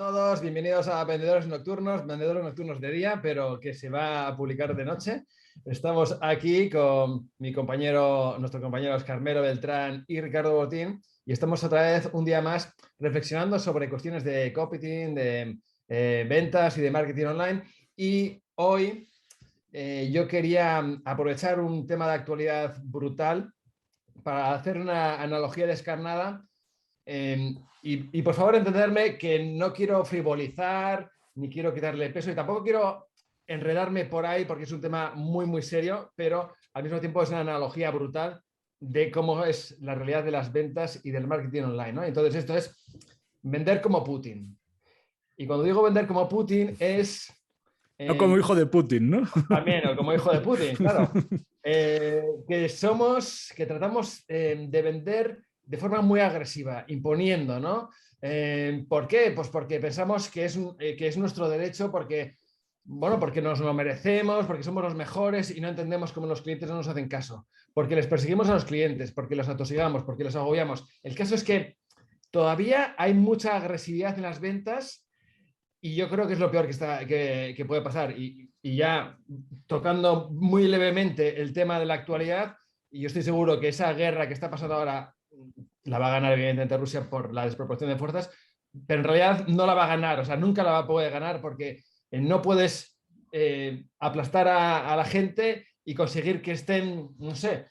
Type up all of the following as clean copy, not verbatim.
todos, bienvenidos a Vendedores Nocturnos de día, pero que se va a publicar de noche. Estamos aquí con nuestro compañero Óscar Mero Beltrán y Ricardo Botín, y estamos otra vez un día más reflexionando sobre cuestiones de copywriting, de ventas y de marketing online. Y hoy yo quería aprovechar un tema de actualidad brutal para hacer una analogía descarnada. Y por favor entenderme que no quiero frivolizar, ni quiero quitarle peso y tampoco quiero enredarme por ahí porque es un tema muy, muy serio, pero al mismo tiempo es una analogía brutal de cómo es la realidad de las ventas y del marketing online, ¿no? Entonces esto es vender como Putin. Y cuando digo vender como Putin es... No como hijo de Putin, ¿no? También, o como hijo de Putin, claro. Que tratamos de vender de forma muy agresiva, imponiendo, ¿no? ¿Por qué? Pues porque pensamos que es nuestro derecho, porque nos lo merecemos, porque somos los mejores y no entendemos cómo los clientes no nos hacen caso, porque les perseguimos a los clientes, porque los atosigamos, porque los agobiamos. El caso es que todavía hay mucha agresividad en las ventas y yo creo que es lo peor que puede pasar. Y ya tocando muy levemente el tema de la actualidad, y yo estoy seguro que esa guerra que está pasando ahora la va a ganar evidentemente Rusia por la desproporción de fuerzas, pero en realidad no la va a ganar, o sea, nunca la va a poder ganar porque no puedes aplastar a la gente y conseguir que estén, no sé,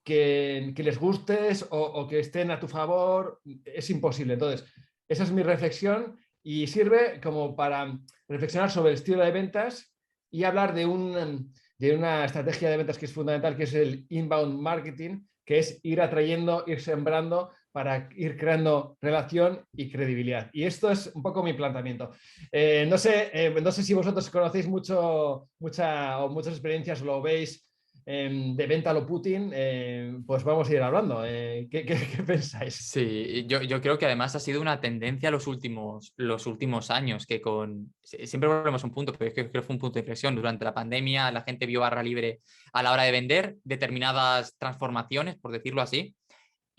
que les gustes o que estén a tu favor, es imposible. Entonces, esa es mi reflexión y sirve como para reflexionar sobre el estilo de ventas y hablar de una estrategia de ventas que es fundamental, que es el inbound marketing, que es ir atrayendo, ir sembrando para ir creando relación y credibilidad. Y esto es un poco mi planteamiento. No sé si vosotros conocéis muchas experiencias, lo veis de venta a lo Putin, pues vamos a ir hablando. ¿Qué pensáis? Sí, yo creo que además ha sido una tendencia los últimos años, que siempre volvemos a un punto, pero es que creo que fue un punto de inflexión. Durante la pandemia la gente vio barra libre a la hora de vender determinadas transformaciones, por decirlo así,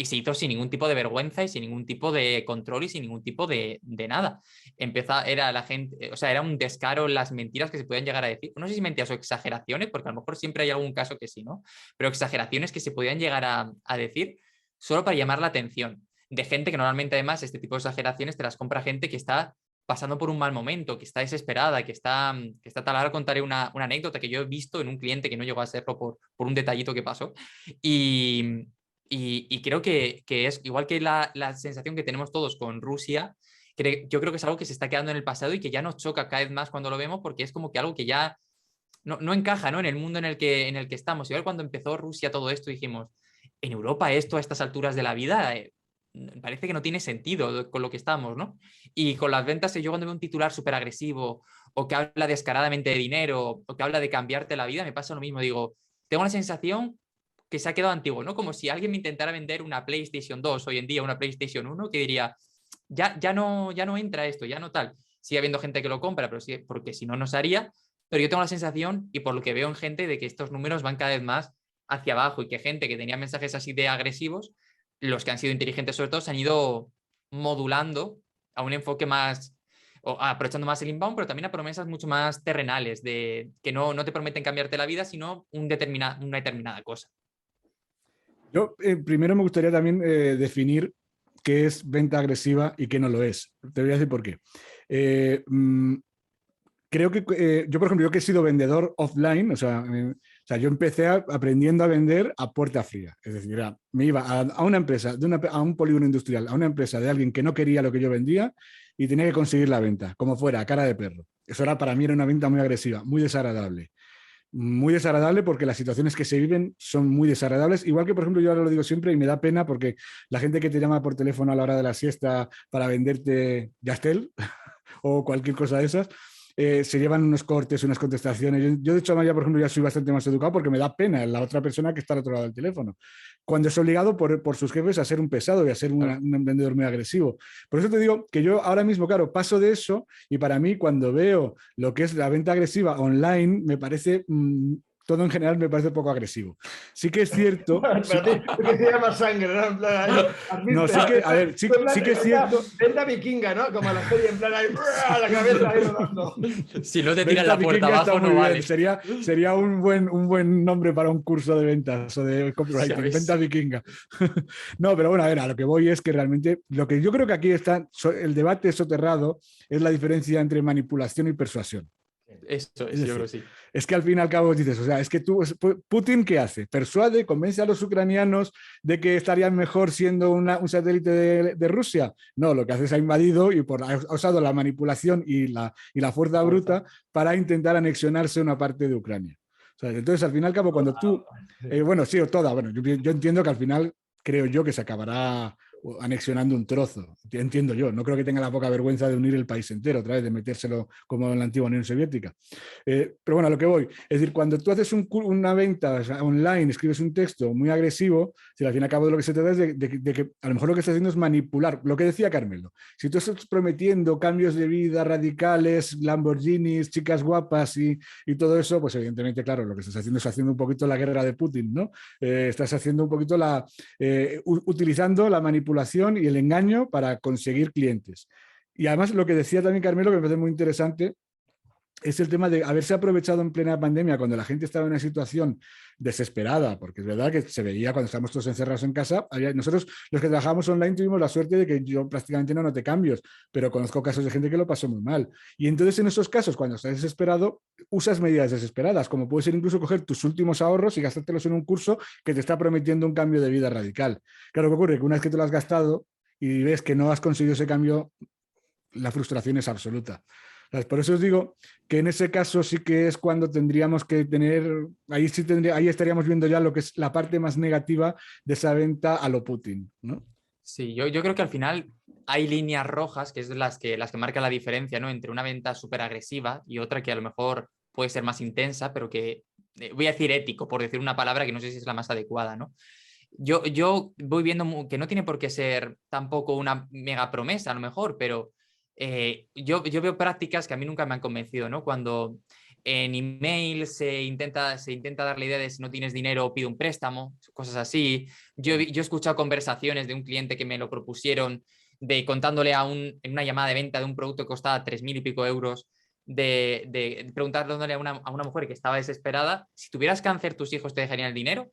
y se hizo sin ningún tipo de vergüenza y sin ningún tipo de control y sin ningún tipo de nada. Era la gente, o sea, era un descaro las mentiras que se podían llegar a decir. No sé si mentiras o exageraciones, porque a lo mejor siempre hay algún caso que sí, ¿no? Pero exageraciones que se podían llegar a decir solo para llamar la atención de gente que normalmente además este tipo de exageraciones te las compra gente que está pasando por un mal momento, que está desesperada, que está tal. Ahora contaré una anécdota que yo he visto en un cliente que no llegó a serlo por un detallito que pasó. Y creo que es igual que la sensación que tenemos todos con Rusia. Yo creo que es algo que se está quedando en el pasado y que ya nos choca cada vez más cuando lo vemos, porque es como que algo que ya no encaja, ¿no?, en el mundo en el que estamos. Igual cuando empezó Rusia todo esto dijimos, en Europa esto a estas alturas de la vida parece que no tiene sentido con lo que estamos, ¿no? Y con las ventas, yo cuando veo un titular súper agresivo o que habla descaradamente de dinero o que habla de cambiarte la vida, me pasa lo mismo. Digo, tengo la sensación que se ha quedado antiguo, ¿no? Como si alguien me intentara vender una PlayStation 2 hoy en día, una PlayStation 1, que diría, ya no entra esto, ya no tal. Sigue habiendo gente que lo compra, pero sí, porque si no, no se haría. Pero yo tengo la sensación, y por lo que veo en gente, de que estos números van cada vez más hacia abajo y que gente que tenía mensajes así de agresivos, los que han sido inteligentes sobre todo, se han ido modulando a un enfoque más, o aprovechando más el inbound, pero también a promesas mucho más terrenales, de que no te prometen cambiarte la vida, sino una determinada cosa. Yo primero me gustaría también definir qué es venta agresiva y qué no lo es. Te voy a decir por qué. Creo que yo, por ejemplo, yo que he sido vendedor offline, o sea, yo empecé aprendiendo a vender a puerta fría. Es decir, me iba a una empresa, a un polígono industrial, a una empresa de alguien que no quería lo que yo vendía y tenía que conseguir la venta, como fuera, a cara de perro. Eso para mí era una venta muy agresiva, muy desagradable. Muy desagradable porque las situaciones que se viven son muy desagradables. Igual que, por ejemplo, yo ahora lo digo siempre y me da pena porque la gente que te llama por teléfono a la hora de la siesta para venderte Yastel o cualquier cosa de esas, se llevan unos cortes, unas contestaciones. Yo de hecho, ya, por ejemplo, ya soy bastante más educado porque me da pena la otra persona que está al otro lado del teléfono. Cuando es obligado por sus jefes a ser un pesado y a ser un vendedor muy agresivo. Por eso te digo que yo ahora mismo, claro, paso de eso y para mí cuando veo lo que es la venta agresiva online, me parece todo en general me parece poco agresivo. Sí que es cierto... Para ti, que tiene más sangre, ¿no? En plan, ahí, No, sí que, a ver, sí que es cierto... Venta vikinga, ¿no? Como la serie, en plan ahí, la cabeza ahí rodando. Si no te tiran Venta la puerta vikinga está abajo, muy no bien. vale. Sería un buen nombre para un curso de ventas o de copywriting, ¿Sabes? venta vikinga. No, pero bueno, a ver, a lo que voy es que realmente lo que yo creo que aquí está, el debate soterrado es la diferencia entre manipulación y persuasión. Eso Es es, yo decir, creo que sí. es que al fin y al cabo dices, o sea, es que Putin, ¿qué hace? Persuade, convence a los ucranianos de que estarían mejor siendo un satélite de Rusia. No, lo que hace es ha invadido y ha usado la manipulación y la fuerza bruta para intentar anexionarse una parte de Ucrania. O sea, entonces, al fin y al cabo, cuando tú, bueno, sí, o toda, bueno, yo entiendo que al final creo yo que se acabará anexionando un trozo, entiendo yo, no creo que tenga la poca vergüenza de unir el país entero, otra vez de metérselo como en la antigua Unión Soviética. Pero bueno, a lo que voy, es decir, cuando tú haces una venta, o sea, online, escribes un texto muy agresivo, si al fin y al cabo de lo que se trata es de que a lo mejor lo que estás haciendo es manipular, lo que decía Carmelo, si tú estás prometiendo cambios de vida radicales, Lamborghinis, chicas guapas y todo eso, pues evidentemente, claro, lo que estás haciendo es haciendo un poquito la guerra de Putin, ¿no? Estás haciendo un poquito utilizando la manipulación y el engaño para conseguir clientes. Y además lo que decía también Carmelo, que me parece muy interesante, es el tema de haberse aprovechado en plena pandemia cuando la gente estaba en una situación desesperada, porque es verdad que se veía cuando estábamos todos encerrados en casa, nosotros los que trabajamos online tuvimos la suerte de que yo prácticamente no noté cambios, pero conozco casos de gente que lo pasó muy mal. Y entonces en esos casos, cuando estás desesperado, usas medidas desesperadas, como puede ser incluso coger tus últimos ahorros y gastártelos en un curso que te está prometiendo un cambio de vida radical. Claro, ¿qué ocurre? Que una vez que te lo has gastado y ves que no has conseguido ese cambio, la frustración es absoluta. Por eso os digo que en ese caso sí que es cuando tendríamos que tener, ahí estaríamos viendo ya lo que es la parte más negativa de esa venta a lo Putin, ¿no? Sí, yo creo que al final hay líneas rojas, que es las que marcan la diferencia, ¿no? Entre una venta súper agresiva y otra que a lo mejor puede ser más intensa, pero que, voy a decir ético, por decir una palabra que no sé si es la más adecuada, ¿no? Yo voy viendo que no tiene por qué ser tampoco una mega promesa, a lo mejor, pero yo veo prácticas que a mí nunca me han convencido, ¿no? Cuando en email se intenta dar la idea de si no tienes dinero, pide un préstamo, cosas así. Yo he escuchado conversaciones de un cliente que me lo propusieron de contándole en una llamada de venta de un producto que costaba 3.000 y pico euros, de preguntándole a una mujer que estaba desesperada, si tuvieras cáncer, ¿tus hijos te dejarían el dinero?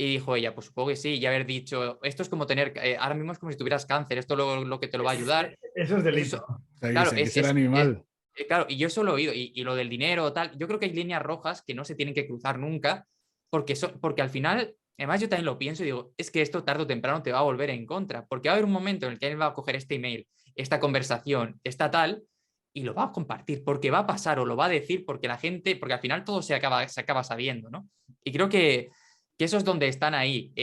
Y dijo ella, pues supongo que sí, y haber dicho, esto es como tener, ahora mismo es como si tuvieras cáncer, esto es lo que te lo va a ayudar. Eso es delito. Claro, que ser animal. claro, y yo eso lo he oído, y lo del dinero, tal, yo creo que hay líneas rojas que no se tienen que cruzar nunca, porque al final, además yo también lo pienso y digo, es que esto tarde o temprano te va a volver en contra, porque va a haber un momento en el que él va a coger este email, esta conversación, esta tal, y lo va a compartir, porque va a pasar o lo va a decir, porque la gente, porque al final todo se acaba sabiendo, ¿no? Y creo que eso es donde están ahí.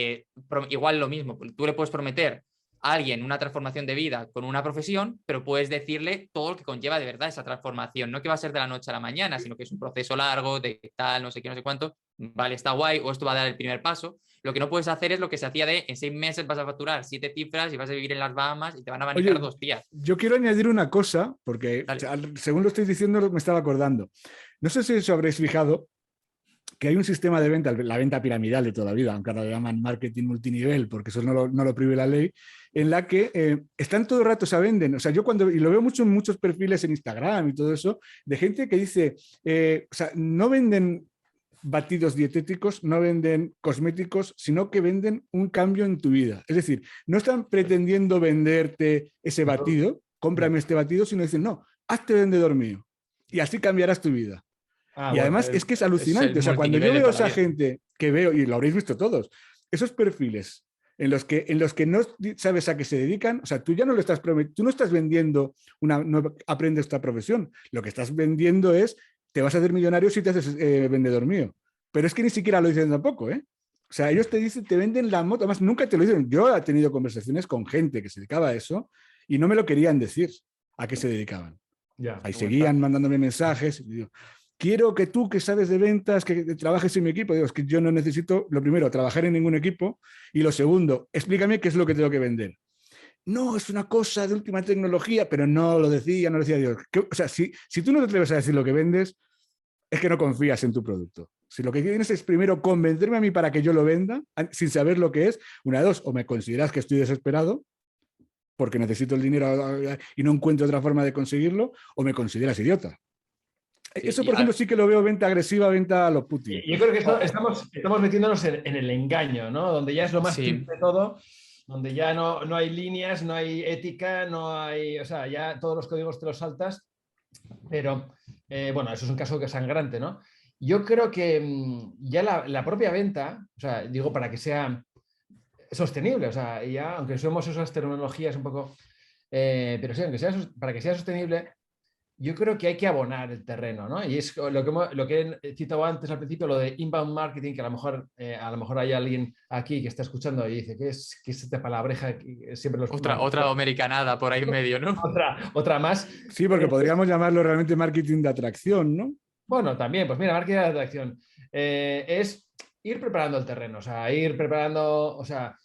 Igual lo mismo, tú le puedes prometer a alguien una transformación de vida con una profesión, pero puedes decirle todo lo que conlleva de verdad esa transformación, no que va a ser de la noche a la mañana, sino que es un proceso largo, de tal, no sé qué, no sé cuánto, vale, está guay, o esto va a dar el primer paso. Lo que no puedes hacer es lo que se hacía de en 6 meses vas a facturar 7 cifras y vas a vivir en las Bahamas y te van a abanicar 2 días. Yo quiero añadir una cosa, porque según lo estoy diciendo me estaba acordando. No sé si os habréis fijado que hay un sistema de venta, la venta piramidal de toda la vida, aunque ahora lo llaman marketing multinivel, porque eso no lo prohíbe la ley, en la que están todo el rato, se venden. O sea, yo y lo veo mucho en muchos perfiles en Instagram y todo eso, de gente que dice, o sea, no venden batidos dietéticos, no venden cosméticos, sino que venden un cambio en tu vida. Es decir, no están pretendiendo venderte ese batido, cómprame este batido, sino dicen, no, hazte vendedor mío y así cambiarás tu vida. Y además es que es alucinante. O sea, cuando yo veo a esa gente que veo, y lo habréis visto todos, esos perfiles en los que no sabes a qué se dedican, o sea, tú ya no lo estás tú no estás vendiendo no aprendes esta profesión. Lo que estás vendiendo es, te vas a hacer millonario si te haces vendedor mío. Pero es que ni siquiera lo dicen tampoco, ¿eh? O sea, ellos te dicen, te venden la moto, además nunca te lo dicen. Yo he tenido conversaciones con gente que se dedicaba a eso y no me lo querían decir a qué se dedicaban. Ahí seguían mandándome mensajes. Y digo, quiero que tú, que sabes de ventas, que trabajes en mi equipo. Digo, es que yo no necesito, lo primero, trabajar en ningún equipo. Y lo segundo, explícame qué es lo que tengo que vender. No, es una cosa de última tecnología, pero no lo decía Dios. O sea, si tú no te atreves a decir lo que vendes, es que no confías en tu producto. Si lo que quieres es primero convencerme a mí para que yo lo venda, sin saber lo que es, una de dos, o me consideras que estoy desesperado porque necesito el dinero y no encuentro otra forma de conseguirlo, o me consideras idiota. Sí, Eso, por ejemplo, sí que lo veo venta agresiva, venta a los Putin. Yo creo que estamos metiéndonos en el engaño, ¿no? Donde ya es lo más simple de todo, donde ya no hay líneas, no hay ética, no hay, o sea, ya todos los códigos te los saltas, pero bueno, eso es un caso que es sangrante, ¿no? Yo creo que ya la propia venta, o sea, digo, para que sea sostenible, o sea, ya, aunque usemos esas terminologías un poco, pero sí, aunque sea, para que sea sostenible, yo creo que hay que abonar el terreno, ¿no? Y es lo que he citado antes al principio, lo de inbound marketing, que a lo mejor hay alguien aquí que está escuchando y dice, ¿qué es esta palabreja? Siempre los otra americanada por ahí en medio, ¿no? Otra más. Sí, porque podríamos llamarlo realmente marketing de atracción, ¿no? Bueno, también, pues mira, marketing de atracción es ir preparando el terreno, o sea, ir preparando, o sea,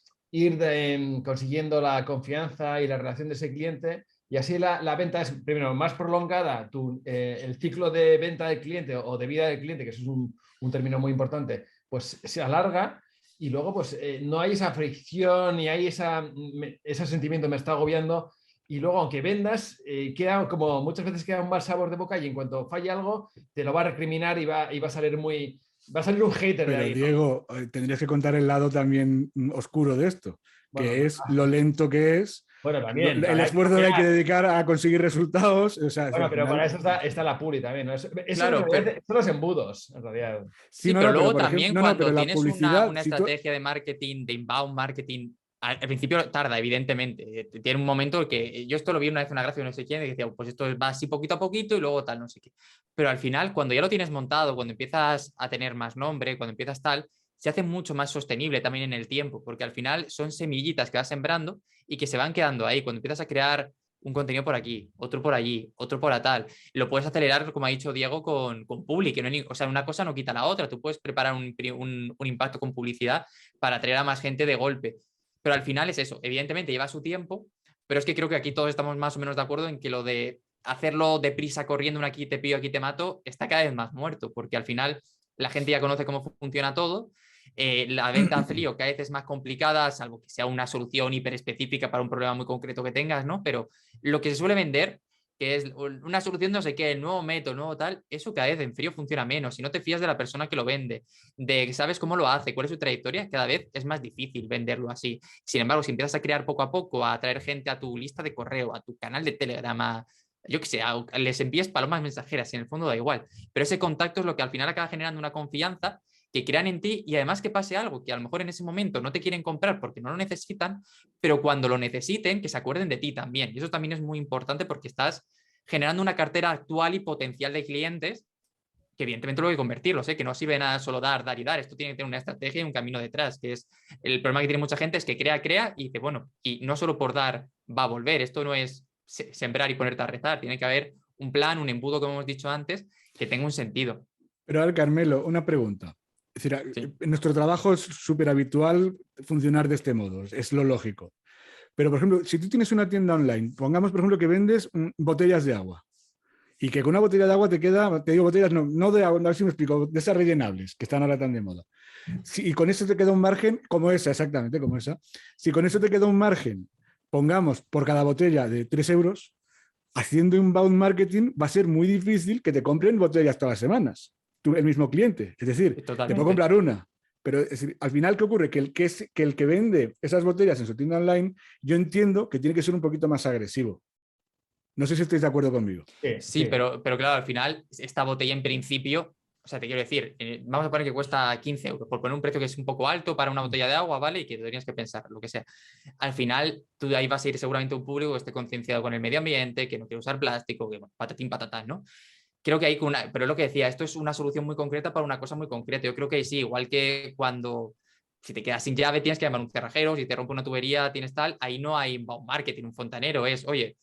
consiguiendo la confianza y la relación de ese cliente. Y así la venta es, primero, más prolongada, el ciclo de venta del cliente o de vida del cliente, que eso es un término muy importante, pues se alarga y luego pues no hay esa fricción ni hay ese sentimiento, me está agobiando. Y luego, aunque vendas, queda como muchas veces queda un mal sabor de boca y en cuanto falle algo, te lo va a recriminar y va a salir va a salir un hater de Pero ahí, ¿no? Diego, tendrías que contar el lado también oscuro de esto, Bueno, que es lo lento que es, bueno, también. el esfuerzo que hay que dedicar a conseguir resultados. O sea, Bueno, al pero final... para eso está la Puri también, ¿no? Eso Claro, pero... son los embudos, en realidad. Sí, Sí, no, pero no, pero luego por ejemplo, también no, no, pero cuando la tienes publicidad, una si tú... estrategia de marketing, de inbound marketing, al principio tarda, evidentemente. Tiene un momento que yo esto lo vi una vez en una gráfica, no sé quién, y decía, pues esto va así poquito a poquito y luego tal, no sé qué. Pero al final, cuando ya lo tienes montado, cuando empiezas a tener más nombre, cuando empiezas tal, se hace mucho más sostenible también en el tiempo, porque al final son semillitas que vas sembrando y que se van quedando ahí. Cuando empiezas a crear un contenido por aquí, otro por allí, otro por tal. Lo puedes acelerar, como ha dicho Diego, con Publi, que no o sea, una cosa no quita la otra. Tú puedes preparar un impacto con publicidad para atraer a más gente de golpe. Pero al final es eso. Evidentemente lleva su tiempo, pero es que creo que aquí todos estamos más o menos de acuerdo en que lo de hacerlo deprisa, corriendo, un aquí te pillo, aquí te mato, está cada vez más muerto, porque al final la gente ya conoce cómo funciona todo. La venta a frío cada vez es más complicada, salvo que sea una solución hiperespecífica para un problema muy concreto que tengas, ¿no? Pero lo que se suele vender, que es una solución no sé qué, el nuevo método, nuevo tal, eso cada vez en frío funciona menos. Si no te fías de la persona que lo vende, de sabes cómo lo hace, cuál es su trayectoria, cada vez es más difícil venderlo así. Sin embargo, si empiezas a crear poco a poco, a atraer gente a tu lista de correo, a tu canal de Telegram, yo que sé, les envíes palomas mensajeras y en el fondo da igual. Pero ese contacto es lo que al final acaba generando una confianza que crean en ti y además que pase algo, que a lo mejor en ese momento no te quieren comprar porque no lo necesitan, pero cuando lo necesiten, que se acuerden de ti también. Y eso también es muy importante porque estás generando una cartera actual y potencial de clientes que evidentemente lo hay que convertirlos, que no sirve nada solo dar y dar. Esto tiene que tener una estrategia y un camino detrás, que es el problema que tiene mucha gente es que crea y dice, bueno, y no solo por dar va a volver. Esto no es sembrar y ponerte a rezar. Tiene que haber un plan, un embudo, como hemos dicho antes, que tenga un sentido. Pero ahora, Carmelo, una pregunta. Es decir, Sí. en nuestro trabajo es súper habitual funcionar de este modo, es lo lógico. Pero, por ejemplo, si tú tienes una tienda online, pongamos, por ejemplo, que vendes botellas de agua y que con una botella de agua te queda, te digo botellas, no de agua, a ver si me explico, de esas rellenables que están ahora tan de moda. Y con eso te queda un margen, como esa, exactamente, como esa. Si con eso te queda un margen, pongamos por cada botella de 3 euros, haciendo inbound marketing va a ser muy difícil que te compren botellas todas las semanas. Tú, el mismo cliente. Es decir, Totalmente. te puedo comprar una. Pero es decir, al final, ¿qué ocurre? Que el que vende esas botellas en su tienda online, yo entiendo que tiene que ser un poquito más agresivo. No sé si estáis de acuerdo conmigo. Sí. Pero claro, al final, esta botella en principio, o sea, te quiero decir, vamos a poner que cuesta 15 euros, por poner un precio que es un poco alto para una botella de agua, ¿vale? Y que tendrías que pensar, lo que sea. Al final, tú de ahí vas a ir seguramente a un público que esté concienciado con el medio ambiente, que no quiere usar plástico, que bueno, patatín, patatán, ¿no? Creo que hay pero es lo que decía, esto es una solución muy concreta para una cosa muy concreta. Yo creo que sí, igual que cuando si te quedas sin llave tienes que llamar a un cerrajero, si te rompe una tubería tienes tal, ahí no hay inbound marketing, un fontanero, es, oye,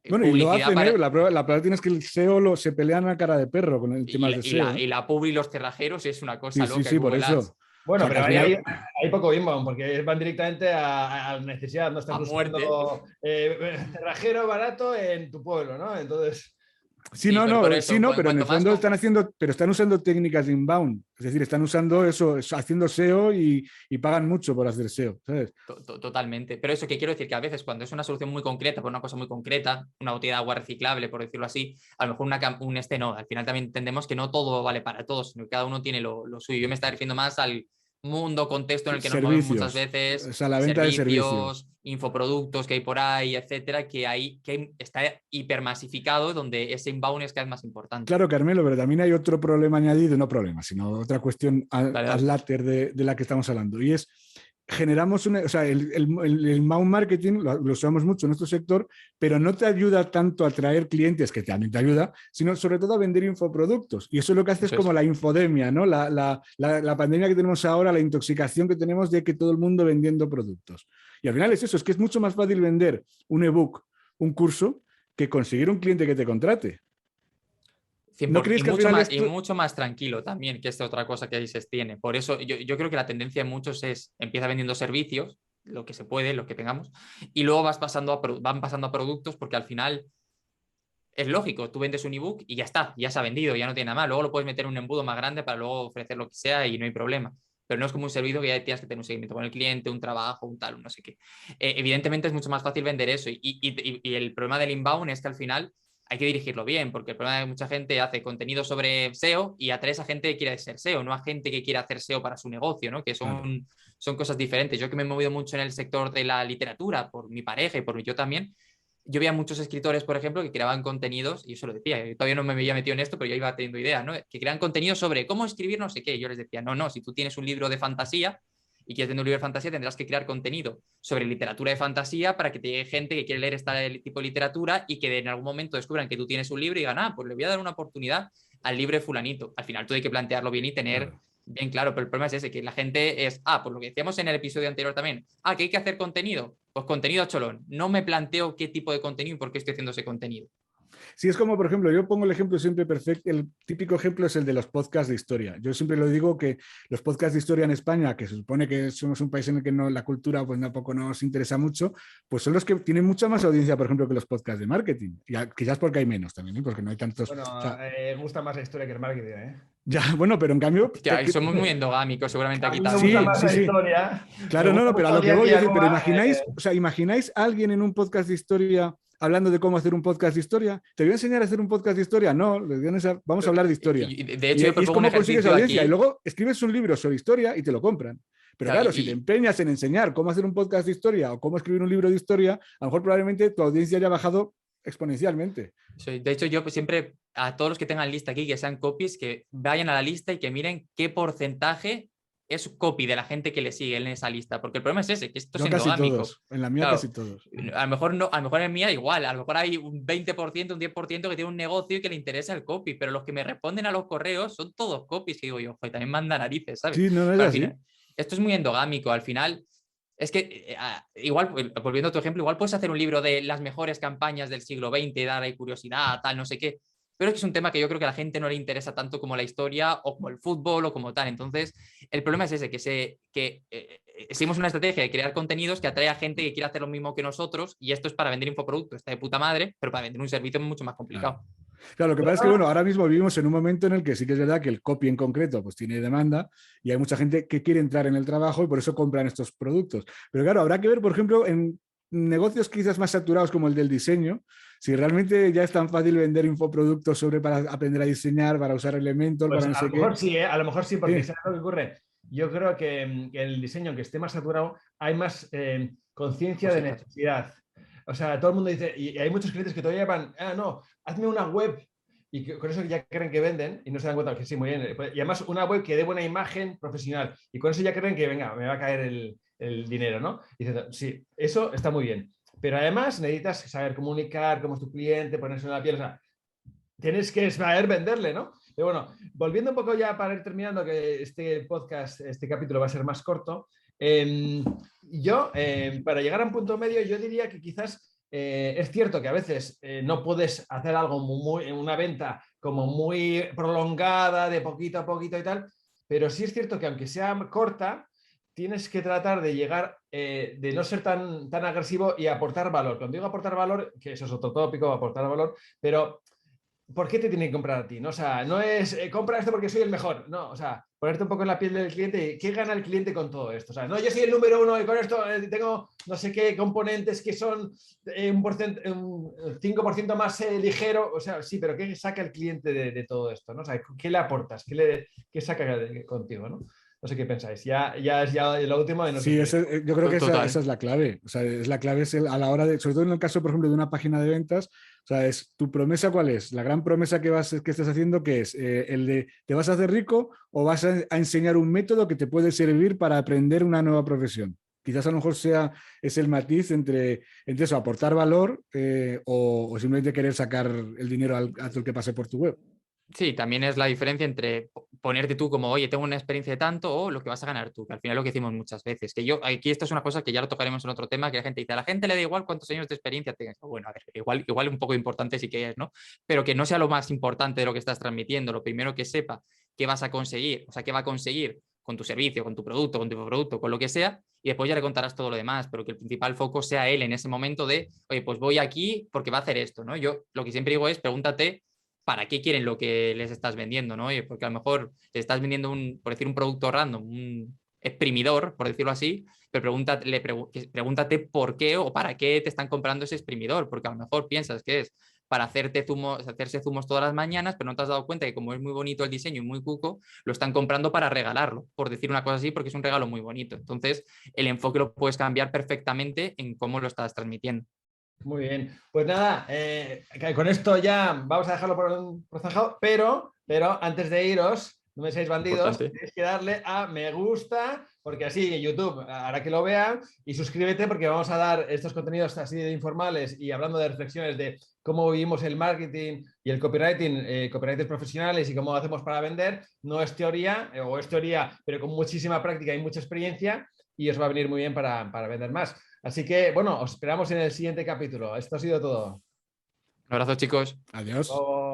bueno, y lo hacen, para... la prueba tienes que el SEO se pelean a cara de perro con el tema de SEO. Y la publi y los cerrajeros es una cosa loca. Sí, por eso. Bueno, O sea, pero final... hay poco inbound, porque van directamente a necesidad, no estás a muerte. buscando cerrajero barato en tu pueblo, ¿no? Entonces... Sí, no, por no, eso, sí, no, pero en cuanto el más fondo están haciendo, pero están usando técnicas de inbound. Es decir, están usando eso, haciendo SEO y pagan mucho por hacer SEO, ¿sabes? Totalmente. Pero eso que quiero decir que a veces cuando es una solución muy concreta, por una cosa muy concreta, una botella de agua reciclable, por decirlo así, a lo mejor un no. Al final también entendemos que no todo vale para todos, sino que cada uno tiene lo suyo. Yo me estaba refiriendo más al mundo, contexto en el que nos movemos muchas Servicios, veces, o sea, la venta de servicios. servicios, infoproductos que hay por ahí, etcétera, está hipermasificado, donde ese inbound es cada vez más importante. Claro, Carmelo, pero también hay otro problema añadido, no problema, sino otra cuestión Dale, al dale. láter de la que estamos hablando. Y es, generamos una, o sea, el inbound marketing lo usamos mucho en nuestro sector, pero no te ayuda tanto a atraer clientes, que también te ayuda, sino sobre todo a vender infoproductos. Y eso lo que hace es Eso como es. la infodemia, ¿no? La pandemia que tenemos ahora, la intoxicación que tenemos de que todo el mundo vendiendo productos. Y al final es eso, es que es mucho más fácil vender un ebook, un curso, que conseguir un cliente que te contrate. ¿No 100%, creéis que al final y esto... mucho más tranquilo también, que esta otra cosa que ahí se tiene. Por eso yo creo que la tendencia de muchos es empieza vendiendo servicios, lo que se puede, lo que tengamos, y luego van pasando a productos porque al final es lógico, tú vendes un ebook y ya está, ya se ha vendido, ya no tiene nada más. Luego lo puedes meter en un embudo más grande para luego ofrecer lo que sea y no hay problema. Pero no es como un servicio que ya tienes que tener un seguimiento con el cliente, un trabajo, un tal, un no sé qué. Evidentemente es mucho más fácil vender eso. Y el problema del inbound es que al final hay que dirigirlo bien, porque el problema es que mucha gente hace contenido sobre SEO y atrae a esa gente que quiere ser SEO, no a gente que quiere hacer SEO para su negocio, ¿no? Que Claro. son cosas diferentes. Yo que me he movido mucho en el sector de la literatura, por mi pareja y por yo también, yo veía muchos escritores, por ejemplo, que creaban contenidos, y yo se lo decía, yo todavía no me había metido en esto, pero yo iba teniendo ideas, ¿no? Que crean contenidos sobre cómo escribir no sé qué. Yo les decía, no, si tú tienes un libro de fantasía y quieres vender un libro de fantasía, tendrás que crear contenido sobre literatura de fantasía para que te llegue gente que quiere leer este tipo de literatura y que en algún momento descubran que tú tienes un libro y digan, pues le voy a dar una oportunidad al libro de fulanito. Al final tú hay que plantearlo bien y tener Claro. bien claro, pero el problema es ese, que la gente es, por lo que decíamos en el episodio anterior también, que hay que hacer contenido, pues contenido cholón. No me planteo qué tipo de contenido y por qué estoy haciendo ese contenido. Sí, es como, por ejemplo, yo pongo el ejemplo siempre perfecto, el típico ejemplo es el de los podcasts de historia. Yo siempre lo digo que los podcasts de historia en España, que se supone que somos un país en el que no, la cultura pues tampoco nos interesa mucho, pues son los que tienen mucha más audiencia, por ejemplo, que los podcasts de marketing. Y quizás porque hay menos también, ¿eh? Porque no hay tantos... Bueno, O sea, gusta más la historia que el marketing, ¿eh? ya, bueno, pero en cambio... Hostia, y somos muy endogámicos seguramente A aquí mí me gusta también. Sí, más sí, la sí. historia, me Claro, no, gusta no, pero a mucho lo el que día a voy es día, decir, cómo pero va, imagináis, o sea, ¿imagináis a alguien en un podcast de historia hablando de cómo hacer un podcast de historia? ¿Te voy a enseñar a hacer un podcast de historia? No, vamos a hablar de historia. De hecho, yo Y es propongo un como consigues ejercicio audiencia. Y aquí. luego escribes un libro sobre historia y te lo compran. Pero Claro, claro, si te empeñas en enseñar cómo hacer un podcast de historia o cómo escribir un libro de historia, a lo mejor probablemente tu audiencia haya bajado exponencialmente. de hecho, yo siempre a todos los que tengan lista aquí, que sean copies, que vayan a la lista y que miren qué porcentaje es copy de la gente que le sigue en esa lista, porque el problema es ese, que esto es Yo casi endogámico. todos, en la mía casi Claro, todos. a lo mejor no, a lo mejor en mía igual, a lo mejor hay un 20%, un 10% que tiene un negocio y que le interesa el copy, pero los que me responden a los correos son todos copies, y digo yo, joder, también manda narices, ¿sabes? Sí, no, no es Pero al así. final, esto es muy endogámico, al final, es que igual, volviendo a tu ejemplo, igual puedes hacer un libro de las mejores campañas del siglo XX, dar ahí curiosidad, tal, no sé qué, pero es que es un tema que yo creo que a la gente no le interesa tanto como la historia o como el fútbol o como tal. Entonces, el problema es ese, que seguimos una estrategia de crear contenidos que atrae a gente que quiere hacer lo mismo que nosotros, y esto es para vender infoproductos, está de puta madre, pero para vender un servicio es mucho más complicado. Claro. Claro, lo que pasa es que, bueno, ahora mismo vivimos en un momento en el que sí que es verdad que el copy en concreto pues tiene demanda y hay mucha gente que quiere entrar en el trabajo y por eso compran estos productos. Pero claro, habrá que ver, por ejemplo, en negocios quizás más saturados como el del diseño, si realmente ya es tan fácil vender infoproductos para aprender a diseñar, para usar Elementor, Pues para no a lo sé qué. mejor sí, ¿eh? A lo mejor sí, porque Sí, ¿sabes lo que ocurre? Yo creo que el diseño, aunque esté más saturado, hay más conciencia de Cositas. necesidad. O sea, todo el mundo dice, y hay muchos clientes que todavía van, no, hazme una web. Y con eso ya creen que venden y no se dan cuenta que sí, muy bien. Y además una web que dé buena imagen profesional. Y con eso ya creen que, venga, me va a caer el dinero, ¿no? Y dicen, sí, eso está muy bien. Pero además necesitas saber comunicar, cómo es tu cliente, ponerse en la piel. O sea, tienes que saber venderle, ¿no? Pero bueno, volviendo un poco ya para ir terminando, que este podcast, este capítulo va a ser más corto, para llegar a un punto medio, yo diría que quizás es cierto que a veces no puedes hacer algo una venta como muy prolongada, de poquito a poquito y tal, pero sí es cierto que aunque sea corta, tienes que tratar de llegar, de no ser tan agresivo y aportar valor. Cuando digo aportar valor, que eso es otro tópico, aportar valor, pero ¿por qué te tienen que comprar a ti? ¿No? O sea, no es compra esto porque soy el mejor. No, o sea, ponerte un poco en la piel del cliente. ¿Qué gana el cliente con todo esto? O sea, no, yo soy el número uno y con esto tengo no sé qué componentes que son un 5% más ligero. O sea, sí, pero ¿qué saca el cliente de todo esto? ¿No? O sea, ¿qué le aportas? ¿Qué saca contigo? ¿No? No sé qué pensáis. Ya es lo último de Sí, yo creo que Total. esa es la clave. O sea, es la clave a la hora de, sobre todo en el caso, por ejemplo, de una página de ventas, o sea, es tu promesa, ¿cuál es? La gran promesa que estás haciendo, ¿qué es? El de, ¿te vas a hacer rico o vas a enseñar un método que te puede servir para aprender una nueva profesión? Quizás a lo mejor es el matiz entre eso, aportar valor o simplemente querer sacar el dinero a todo el que pase por tu web. Sí, también es la diferencia entre ponerte tú como, oye, tengo una experiencia de tanto, o lo que vas a ganar tú, que al final es lo que decimos muchas veces. Que yo, aquí esto es una cosa que ya lo tocaremos en otro tema, que la gente dice, a la gente le da igual cuántos años de experiencia tengas. Bueno, a ver, igual un poco importante sí que es, ¿no? Pero que no sea lo más importante de lo que estás transmitiendo. Lo primero que sepa qué vas a conseguir, o sea, qué va a conseguir con tu servicio, con tu producto, con lo que sea, y después ya le contarás todo lo demás, pero que el principal foco sea él en ese momento de, oye, pues voy aquí porque va a hacer esto, ¿no? Yo lo que siempre digo es, pregúntate para qué quieren lo que les estás vendiendo, ¿no? Porque a lo mejor le estás vendiendo por decir un producto random, un exprimidor, por decirlo así, pero pregúntate por qué o para qué te están comprando ese exprimidor, porque a lo mejor piensas que es para hacerse zumos todas las mañanas, pero no te has dado cuenta que como es muy bonito el diseño y muy cuco, lo están comprando para regalarlo, por decir una cosa así, porque es un regalo muy bonito. Entonces, el enfoque lo puedes cambiar perfectamente en cómo lo estás transmitiendo. Muy bien. Pues nada, con esto ya vamos a dejarlo por zanjado, pero antes de iros, no me seáis bandidos, Importante. tenéis que darle a me gusta, porque así YouTube hará que lo vean, y suscríbete porque vamos a dar estos contenidos así de informales y hablando de reflexiones de cómo vivimos el marketing y el copywriting, copywriters profesionales y cómo hacemos para vender. No es teoría, o es teoría, pero con muchísima práctica y mucha experiencia, y os va a venir muy bien para vender más. Así que, bueno, os esperamos en el siguiente capítulo. Esto ha sido todo. Un abrazo, chicos. Adiós. Luego...